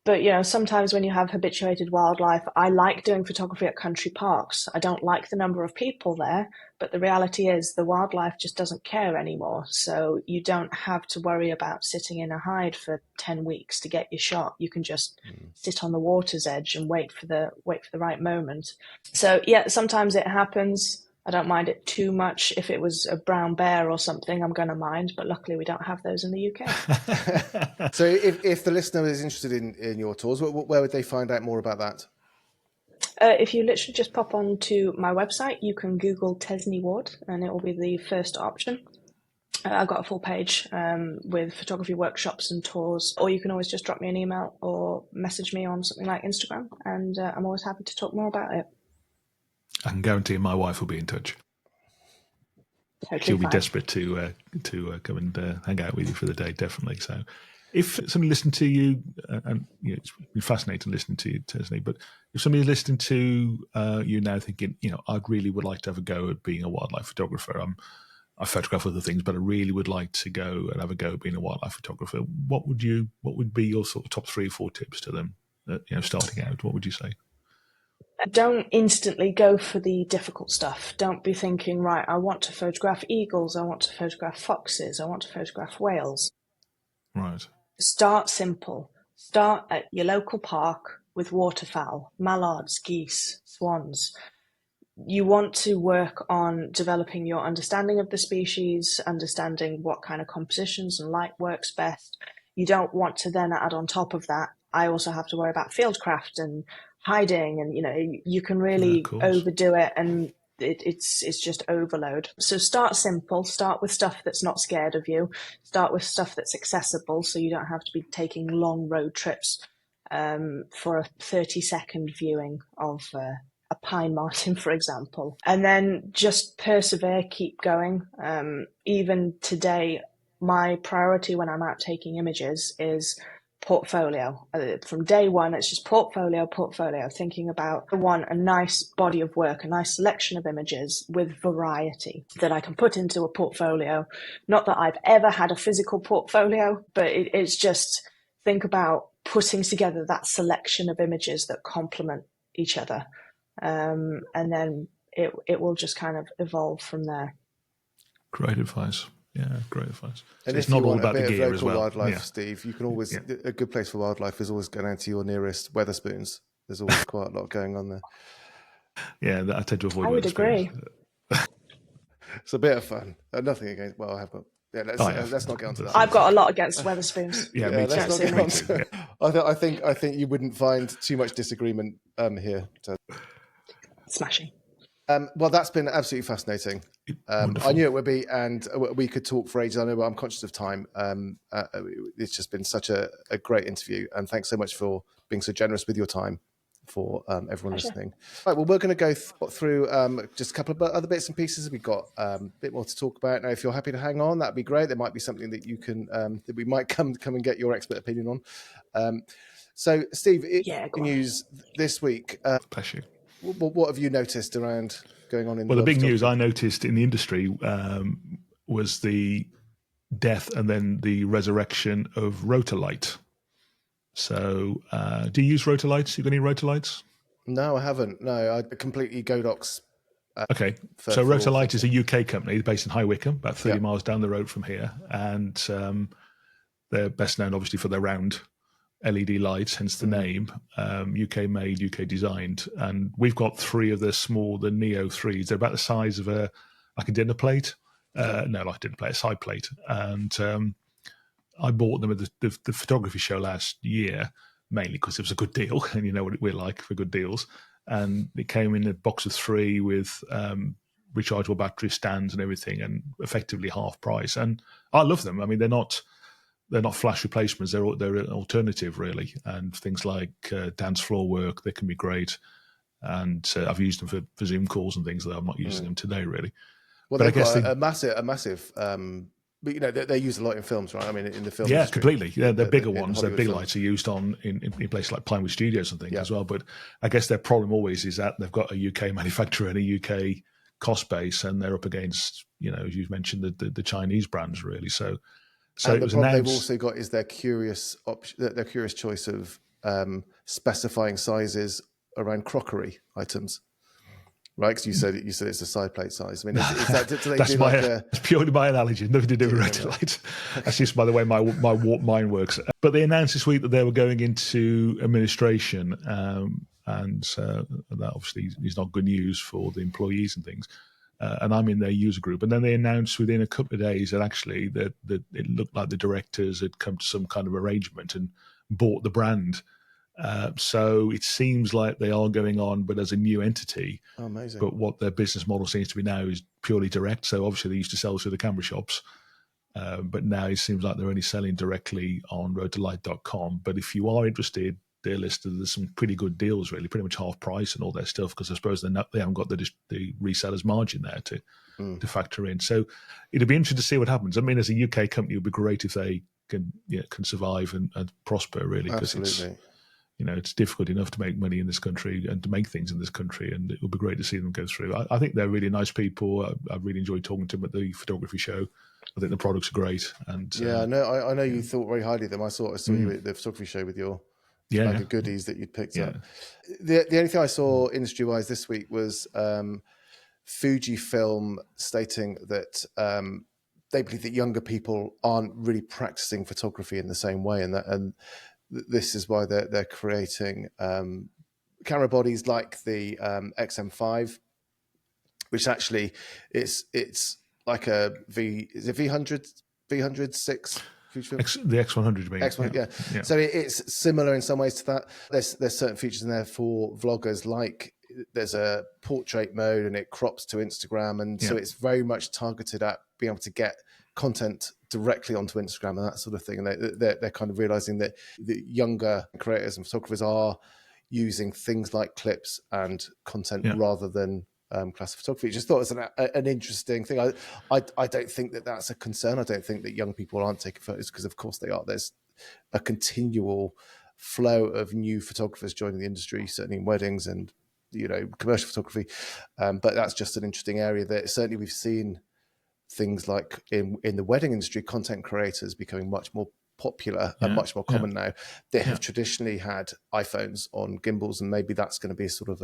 But, sometimes when you have habituated wildlife, I like doing photography at country parks. I don't like the number of people there, but the reality is the wildlife just doesn't care anymore. So you don't have to worry about sitting in a hide for 10 weeks to get your shot. You can just sit on the water's edge and wait for the right moment. So yeah, sometimes it happens. I don't mind it too much. If it was a brown bear or something, I'm going to mind. But luckily, we don't have those in the UK. So if the listener is interested in your tours, where would they find out more about that? If you literally just pop onto my website, you can Google Tesni Ward, and it will be the first option. I've got a full page with photography workshops and tours, or you can always just drop me an email or message me on something like Instagram, and I'm always happy to talk more about it. I can guarantee my wife will be in touch. Totally She'll be fine. desperate to come and hang out with you for the day, definitely. So, if somebody listened to you, and it's been fascinating listening to you, Tesni, but if somebody's listening to you now thinking, I really would like to have a go at being a wildlife photographer. I photograph other things, but I really would like to go and have a go at being a wildlife photographer. What would be your sort of top 3 or 4 tips to them? Starting out, what would you say? Don't instantly go for the difficult stuff. Don't be thinking, right, I want to photograph eagles, I want to photograph foxes, I want to photograph whales. Right. Start simple. Start at your local park with waterfowl, mallards, geese, swans. You want to work on developing your understanding of the species, understanding what kind of compositions and light works best. You don't want to then add on top of that, I also have to worry about fieldcraft and hiding, and you can really overdo it, and it's just overload. So start simple, start with stuff that's not scared of you, start with stuff that's accessible, so you don't have to be taking long road trips for a 30-second viewing of a pine marten, for example. And then just persevere, keep going. Even today, my priority when I'm out taking images is portfolio. From day one, it's just portfolio, thinking about, I want a nice body of work, a nice selection of images with variety that I can put into a portfolio. Not that I've ever had a physical portfolio, but it's just think about putting together that selection of images that complement each other. And then it will just kind of evolve from there. Great advice. Yeah, great advice. And So it's if not you all want about a bit the gear of as local well. wildlife, Yeah. Steve, you can always a good place for wildlife is always go down to your nearest Wetherspoons. There's always quite a lot going on there. Yeah, I tend to avoid. I would agree. It's a bit of fun. Nothing against. Well, I have got. Yeah, let's not get onto that. I've got a lot against Wetherspoons. Yeah, me too. Let's not get onto it. I think you wouldn't find too much disagreement here. Smashing. Well, that's been absolutely fascinating. I knew it would be, and we could talk for ages. I know, but I'm conscious of time. It's just been such a great interview, and thanks so much for being so generous with your time for everyone listening. Right, well, we're going to go through just a couple of other bits and pieces. We've got a bit more to talk about. Now, if you're happy to hang on, that'd be great. There might be something that you can that we might come and get your expert opinion on. So, Steve, news this week. Bless you. What have you noticed around going on in the big news I noticed in the industry was the death and then the resurrection of Rotalight. So do you use Rotalights? You got any Rotalights? No, I haven't. No, I completely Godox. Okay. So Rotalight is a UK company based in High Wycombe, about 30 miles down the road from here. And they're best known, obviously, for their round LED lights, hence the name. UK made, UK designed, and we've got 3 of the Neo 3s. They're about the size of a dinner plate. No, like a dinner plate, a side plate. And I bought them at the photography show last year, mainly because it was a good deal, and you know what we're like for good deals. and it came in a box of 3 with rechargeable battery stands and everything, and effectively half price. And I love them. I mean, they're not flash replacements. They're an alternative, really. And things like dance floor work, they can be great. And I've used them for Zoom calls and things. That I'm not using them today, really. Well, but they've got a massive. But they're used a lot in films, right? I mean, in the film industry. Completely. Yeah, they're bigger ones. They're big films. Lights are used in places like Pinewood Studios and things as well. But I guess their problem always is that they've got a UK manufacturer and a UK cost base, and they're up against, as you've mentioned, the Chinese brands, really. So and the problem they've also got is their curious choice of specifying sizes around crockery items. Right, because you said it's a side plate size. I mean, is that, that's purely my analogy. Nothing to do with rectal light. That's just, by the way, my warp mind works. But they announced this week that they were going into administration, and that obviously is not good news for the employees and things. And I'm in their user group. And then they announced within a couple of days that actually that it looked like the directors had come to some kind of arrangement and bought the brand. So it seems like they are going on, but as a new entity. Oh, amazing. But what their business model seems to be now is purely direct. So obviously they used to sell through the camera shops, but now it seems like they're only selling directly on roadtolight.com. But if you are interested, they're listed. There's some pretty good deals, really, pretty much half price and all their stuff, because I suppose they haven't got the reseller's margin there to factor in. So it'll be interesting to see what happens. I mean, as a UK company, it would be great if they can survive and prosper, really, because it's difficult enough to make money in this country and to make things in this country, and it would be great to see them go through. I think they're really nice people. I really enjoyed talking to them at the photography show. I think the products are great. And I know you thought very highly of them. I saw you at the photography show with your bag of goodies that you'd picked up. The only thing I saw industry-wise this week was Fujifilm stating that they believe that younger people aren't really practicing photography in the same way, and this is why they're creating camera bodies like the XM5, which actually it's like a V100 the X100, you mean? X100, yeah. So it's similar in some ways to that. There's certain features in there for vloggers, like there's a portrait mode and it crops to Instagram, and so it's very much targeted at being able to get content directly onto Instagram and that sort of thing. And they're kind of realizing that the younger creators and photographers are using things like clips and content rather than classic photography. Just thought it was an interesting thing. I don't think that that's a concern. I don't think that young people aren't taking photos, because of course they are. There's a continual flow of new photographers joining the industry, certainly in weddings and commercial photography. But that's just an interesting area that certainly we've seen things like in the wedding industry, content creators becoming much more popular and much more common now. They have traditionally had iPhones on gimbals, and maybe that's going to be sort of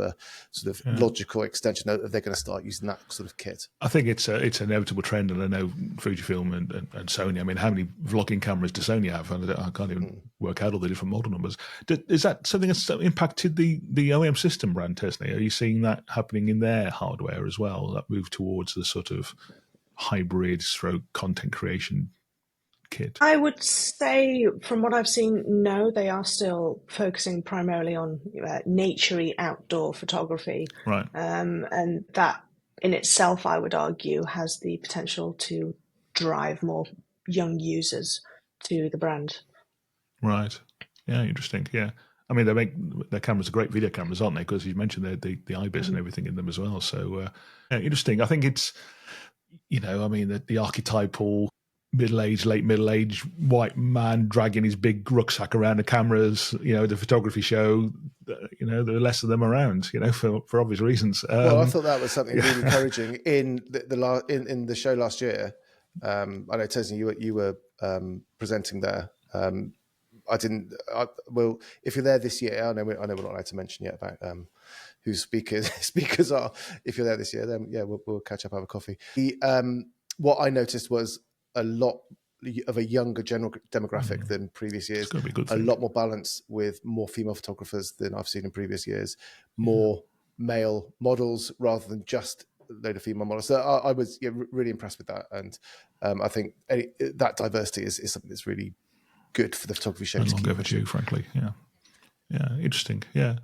logical extension of they're going to start using that sort of kit. I think it's an inevitable trend, and I know Fujifilm and Sony. I mean, how many vlogging cameras does Sony have? And I can't even work out all the different model numbers. Is that something that's impacted the OEM system brand, Tesni? Are you seeing that happening in their hardware as well? That move towards the sort of hybrid / content creation kit? I would say, from what I've seen, no, they are still focusing primarily on naturey outdoor photography. Right. And that in itself, I would argue, has the potential to drive more young users to the brand. Right. Yeah, interesting. Yeah. I mean, their cameras are great video cameras, aren't they? Because you mentioned the IBIS and everything in them as well. So interesting. I think it's, the archetypal late middle-aged white man dragging his big rucksack around the cameras, the photography show, there are less of them around, for obvious reasons. Well, I thought that was something really encouraging in the show last year. I know, Tesni, you were presenting there. Well, if you're there this year, I know we're not allowed to mention yet about who speakers are. If you're there this year, then we'll catch up, have a coffee. What I noticed was a lot of a younger general demographic than previous years. It's gonna be a good a thing. lot more balance with more female photographers than I've seen in previous years. More male models rather than just a load of female models. So I was really impressed with that, and I think that diversity is something that's really good for the photography show. And long overdue, frankly. Yeah, interesting. Yeah.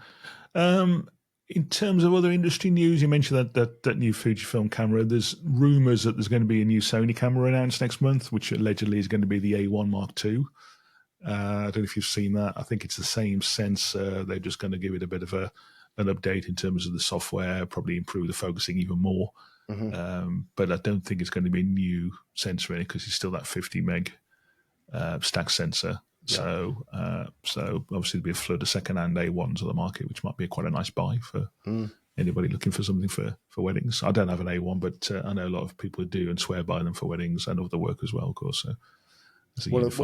In terms of other industry news, you mentioned that new Fujifilm camera. There's rumours that there's going to be a new Sony camera announced next month, which allegedly is going to be the A1 Mark II. I don't know if you've seen that. I think it's the same sensor. They're just going to give it a bit of an update in terms of the software, probably improve the focusing even more. But I don't think it's going to be a new sensor in it because it's still that 50 meg stack sensor. Yeah. So obviously there'll be a flood of second-hand A1s on the market, which might be quite a nice buy for anybody looking for something for weddings. I don't have an A1, but I know a lot of people do and swear by them for weddings and other work as well, of course. So one of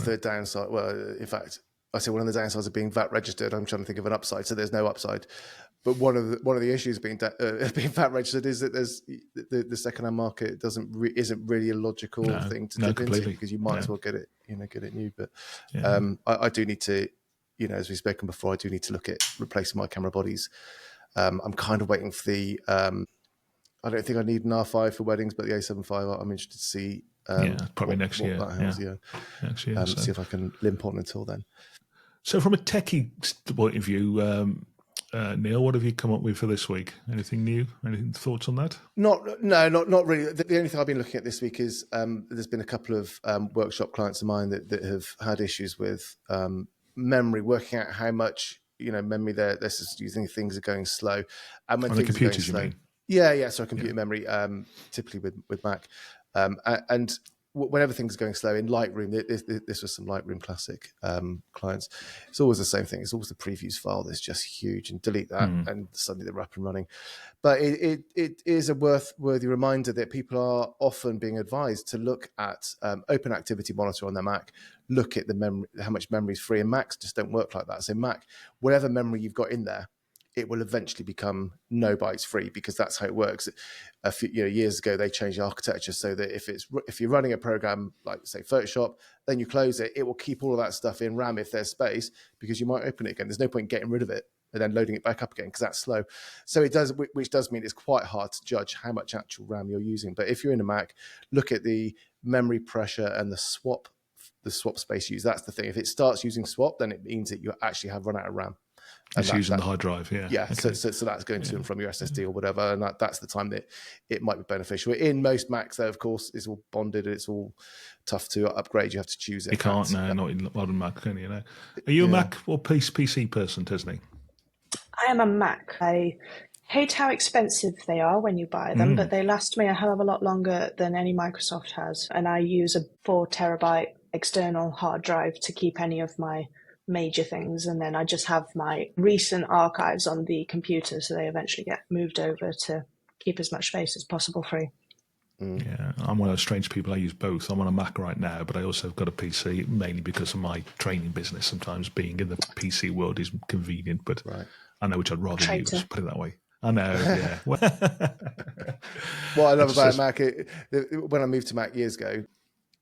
the downsides, well, in fact, I say one of the downsides of being VAT registered. I'm trying to think of an upside, so there's no upside. But one of the issues being VAT registered is that there's the second-hand market isn't really a logical thing to dip into, because you might as well get it new. But I do need to, as we've spoken before, I do need to look at replacing my camera bodies. I'm kind of waiting for the. I don't think I need an R5 for weddings, but the A7 I'm interested to see. Probably next year. Next year. See if I can limp on until then. So, from a techie point of view, Neil, what have you come up with for this week? Anything new? Any thoughts on that? Not really. The only thing I've been looking at this week is there's been a couple of workshop clients of mine that have had issues with memory, working out how much memory they're just using. Things are going slow, and when things computers, are going slow, you mean? So computer memory, typically with Mac, and whenever things are going slow in Lightroom, this was some Lightroom Classic clients. It's always the same thing. It's always the previews file that's just huge, and delete that, and suddenly they're up and running. But it is a worthy reminder that people are often being advised to look at Open Activity Monitor on their Mac, look at the memory, how much memory is free, and Macs just don't work like that. So Mac, whatever memory you've got in there, it will eventually become no bytes free, because that's how it works. A few years ago, they changed the architecture so that if you're running a program like, say, Photoshop, then you close it, it will keep all of that stuff in RAM if there's space, because you might open it again. There's no point getting rid of it and then loading it back up again, because that's slow. So it does, which does mean it's quite hard to judge how much actual RAM you're using. But if you're in a Mac, look at the memory pressure and the swap space used. That's the thing. If it starts using swap, then it means that you actually have run out of RAM. It's using the hard drive, Yeah, okay. so that's going to and from your SSD or whatever, and that's the time that it might be beneficial. In most Macs, though, of course, it's all bonded. It's all tough to upgrade. You have to choose it. You can't, not in modern Mac, can you? Are you a Mac or PC person, Tesni? I am a Mac. I hate how expensive they are when you buy them, but they last me a hell of a lot longer than any Microsoft has, and I use a 4 terabyte external hard drive to keep any of my major things, and then I just have my recent archives on the computer, so they eventually get moved over to keep as much space as possible free. Yeah, I'm one of those strange people. I use both. I'm on a Mac right now, but I also have got a PC, mainly because of my training business. Sometimes being in the PC world is convenient, but I know which I'd rather use, put it that way. I know, yeah. What I love about Mac, when I moved to Mac years ago,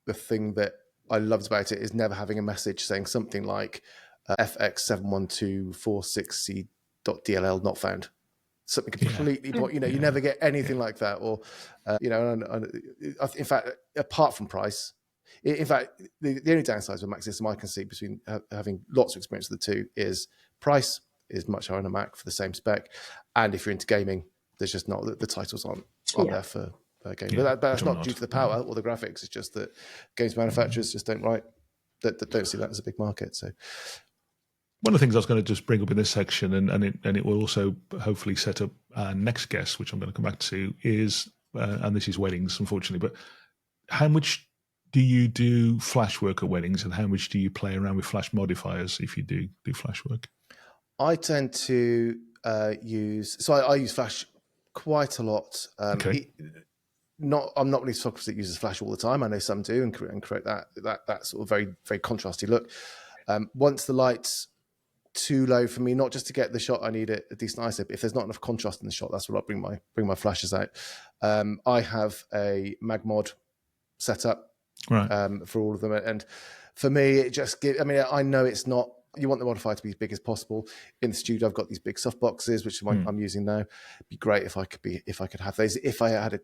the thing that I loved about it is never having a message saying something like FX71246C.dll not found. Something completely, you never get anything like that. Or, in fact, apart from price, in fact, the only downsides of a Mac system I can see between having lots of experience with the two is price is much higher on a Mac for the same spec. And if you're into gaming, there's just not, the titles aren't there for game. But that's not due to the power or the graphics. It's just that games manufacturers just don't see that as a big market. So one of the things I was going to just bring up in this section, and it will also hopefully set up our next guest, which I'm going to come back to, is and this is weddings, unfortunately, but how much do you do flash work at weddings, and how much do you play around with flash modifiers if you do flash work? I tend to use flash quite a lot. Okay. I'm not one of these photographers that uses flash all the time. I know some do and create that sort of very, very contrasty look. Once the light's too low for me, not just to get the shot I need a decent ISO, but if there's not enough contrast in the shot, that's where I'll bring my flashes out. I have a Magmod setup for all of them, and for me it just gives, I know it's not, you want the modifier to be as big as possible. In the studio I've got these big soft boxes which I'm using now. It'd be great if I could have those. If I had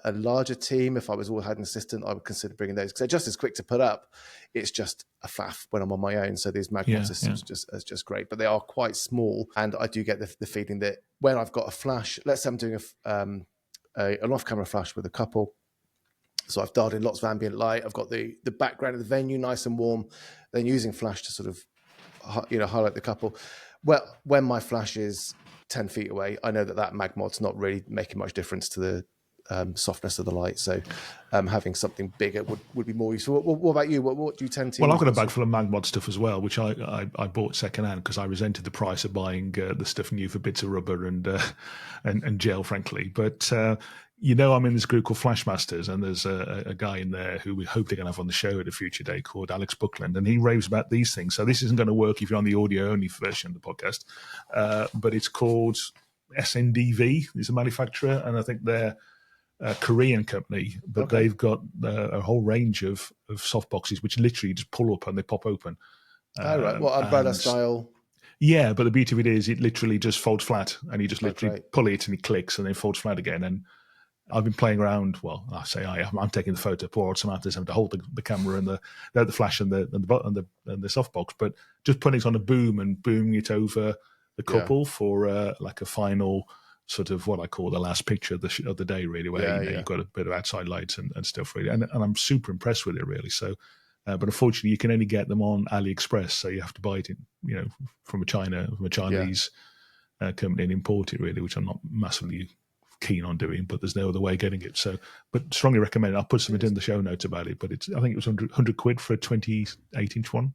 a larger team, if I had an assistant, I would consider bringing those because they're just as quick to put up. It's just a faff when I'm on my own. So these Magmod systems are just great, but they are quite small. And I do get the feeling that when I've got a flash, let's say I'm doing an off-camera flash with a couple. So I've dialed in lots of ambient light. I've got the background of the venue nice and warm. Then using flash to sort of, highlight the couple. Well, when my flash is 10 feet away, I know that Magmod's not really making much difference to the softness of the light. So having something bigger would be more useful. What about you? What do you tend to use? Well, I've got a bag full of Magmod stuff as well, which I bought secondhand because I resented the price of buying the stuff new for bits of rubber and gel, frankly. But I'm in this group called Flashmasters, and there's a guy in there who we hope they're going to have on the show at a future day called Alex Buckland, and he raves about these things. So this isn't going to work if you're on the audio-only version of the podcast, but it's called SNDV. It's a manufacturer, and I think they're a Korean company, but they've got a whole range of soft boxes which literally just pull up and they pop open. Right. What umbrella style? Yeah, but the beauty of it is it literally just folds flat, and you just literally pull it and it clicks and then folds flat again. And I've been playing around. Well, I say I'm taking the photo. Poor old Samantha's having to hold the camera and the flash and the softbox, but just putting it on a boom and booming it over the couple for like a final sort of what I call the last picture of the day, really, where you've got a bit of outside lights and stuff, really, and I'm super impressed with it, really. So, but unfortunately, you can only get them on AliExpress, so you have to buy it from a Chinese company and import it, really, which I'm not massively keen on doing, but there's no other way of getting it. So, but strongly recommend it. I'll put something in the show notes about it, but I think it was 100 quid for a 28-inch one.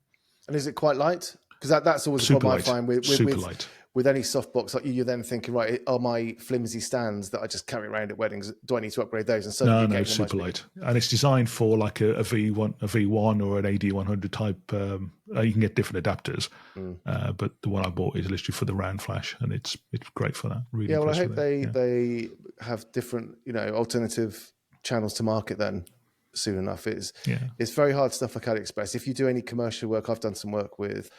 And is it quite light? Because that's always super a problem light. I find with light. With any softbox, like you're then thinking, right, are my flimsy stands that I just carry around at weddings, do I need to upgrade those? And suddenly no, super light, and it's designed for like a V1 or an AD100 type. You can get different adapters, but the one I bought is literally for the round flash, and it's great for that. Really, well, I hope they have different alternative channels to market then soon enough. It's very hard stuff like AliExpress. If you do any commercial work, I've done some work with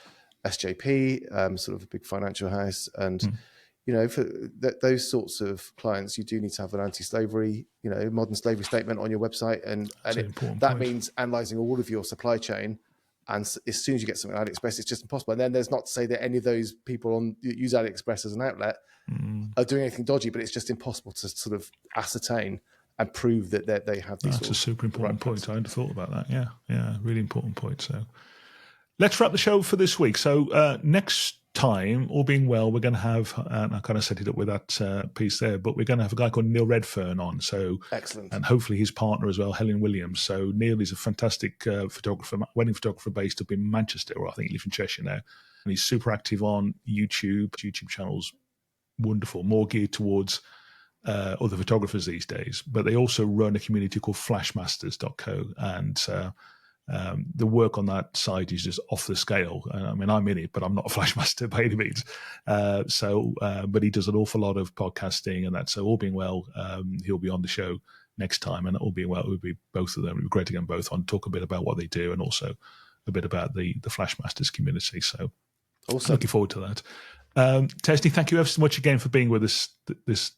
SJP, sort of a big financial house, and for those sorts of clients, you do need to have an anti-slavery, modern slavery statement on your website, and that means analysing all of your supply chain. And as soon as you get something on AliExpress, it's just impossible. And then there's not to say that any of those people use AliExpress as an outlet are doing anything dodgy, but it's just impossible to sort of ascertain and prove that they have these. That's a super important point. I hadn't thought about that. Yeah, really important point. So. Let's wrap the show for this week. So next time, all being well, we're going to have, and I kind of set it up with that piece there, but we're going to have a guy called Neil Redfern on. So excellent. And hopefully his partner as well, Helen Williams. So Neil is a fantastic photographer, wedding photographer based up in Manchester, or I think he lives in Cheshire now. And he's super active on YouTube channels, wonderful, more geared towards other photographers these days. But they also run a community called flashmasters.co, and the work on that site is just off the scale. I mean, I'm in it, but I'm not a Flashmaster by any means. But he does an awful lot of podcasting and that. So all being well, he'll be on the show next time, and all being well, it would be both of them. It would be great to get them both on, talk a bit about what they do, and also a bit about the Flashmasters community. So awesome. Looking forward to that. Tesni, thank you ever so much again for being with us this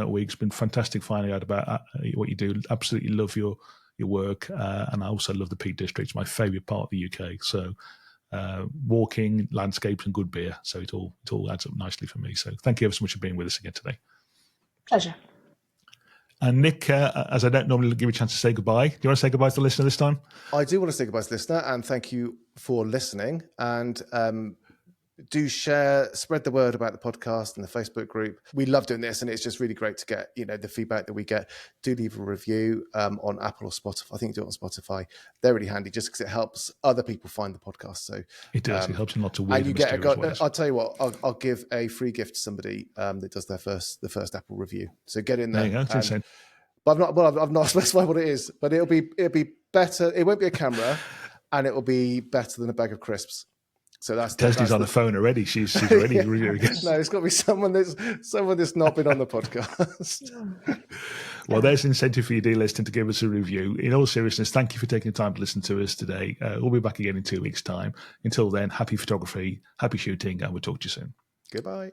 week. It's been fantastic finding out about what you do. Absolutely love your work, and I also love the Peak District. It's my favourite part of the UK. So walking, landscapes and good beer. So it all adds up nicely for me. So thank you ever so much for being with us again today. Pleasure. And Nick, as I don't normally give you a chance to say goodbye, do you want to say goodbye to the listener this time? I do want to say goodbye to the listener, and thank you for listening. And do share, spread the word about the podcast and the Facebook group. We love doing this, and it's just really great to get the feedback that we get. Do leave a review on Apple or Spotify. I think do it on Spotify. They're really handy just because it helps other people find the podcast. So it does. It helps in lots of weird and you get ways. I'll tell you what. I'll give a free gift to somebody that does the first Apple review. So get in there. There you go. That's insane. But I've not specified what it is. But it'll be better. It won't be a camera, and it will be better than a bag of crisps. So Tesni's on the phone already. She's ready. No, it's got to be someone that's not been on the podcast. Well, there's an incentive for your dear listener to give us a review. In all seriousness, thank you for taking the time to listen to us today. We'll be back again in 2 weeks' time. Until then, happy photography, happy shooting, and we'll talk to you soon. Goodbye.